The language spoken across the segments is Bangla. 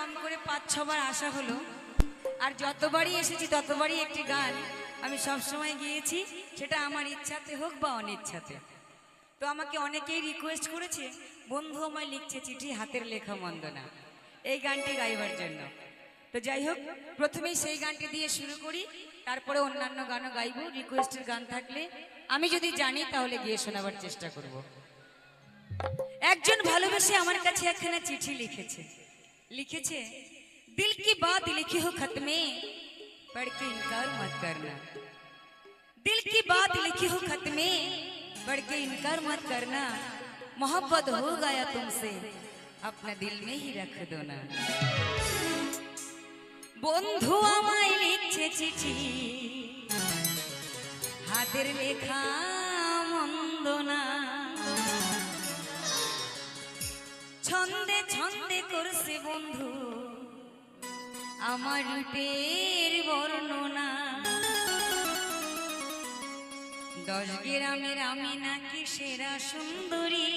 কম করে 5-6 বার আসা হলো, আর যতবারই এসেছি ততবারই একটি গান আমি সবসময় গিয়েছি, সেটা আমার ইচ্ছাতে হোক বা অনিচ্ছাতে। তো আমাকে অনেকেই রিকোয়েস্ট করেছে, বন্ধু আমায় লিখছে চিঠি, হাতের লেখা মন্দ না, এই গানটি গাইবার জন্য। তো যাই হোক, প্রথমেই সেই গানটি দিয়ে শুরু করি, তারপরে অন্যান্য গানও গাইবো। রিকোয়েস্টের গান থাকলে আমি যদি জানি তাহলে গিয়ে শোনাবার চেষ্টা করব। একজন ভালোবেসে আমার কাছে একখানা চিঠি লিখেছে। লিখেছে, दिल की बात लिखी हो खत में पढ़ के इनकार मत करना। दिल की बात लिखी हो खत में पढ़ के इनकार मत करना। मोहब्बत हो गया तुमसे अपना दिल में ही रख दो ना। বন্ধু আমায় লিখছে চিঠি, হাতের লেখা মন্দ না। ছন্দে ছন্দে করছে বন্ধু আমার রূপের বর্ণনা। 10 গ্রামের আমি নাকি সেরা সুন্দরী।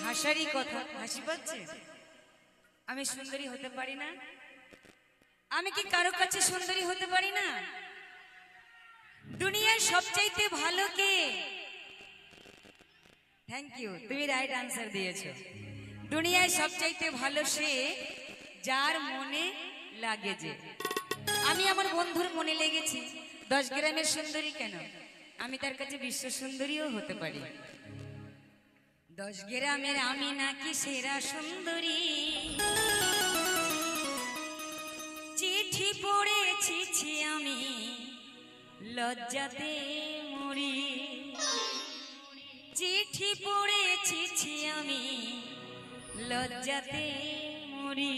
হাসারই কথা, হাসি পাচ্ছে? আমি সুন্দরী হতে পারি না? আমি কি কারো কাছে সুন্দরী হতে পারি না? দুনিয়ার সবচাইতে ভালো কে? থ্যাংক ইউ, তুমি রাইট আনসার দিয়েছো। দুনিয়ায় সবচাইতে ভালো সে যার মনে লাগে যে। আমি আমার বন্ধুর মনে লেগেছি। 10 গ্রামের সুন্দরী কেন, আমি তার কাছে বিশ্ব সুন্দরীও হতে পারি। 10 গ্রামের আমি নাকি সেরা সুন্দরী। চিঠি পড়েছি আমি লজ্জাতে মরি। চিঠি পড়েছি আমি লজ্জাতে মরি।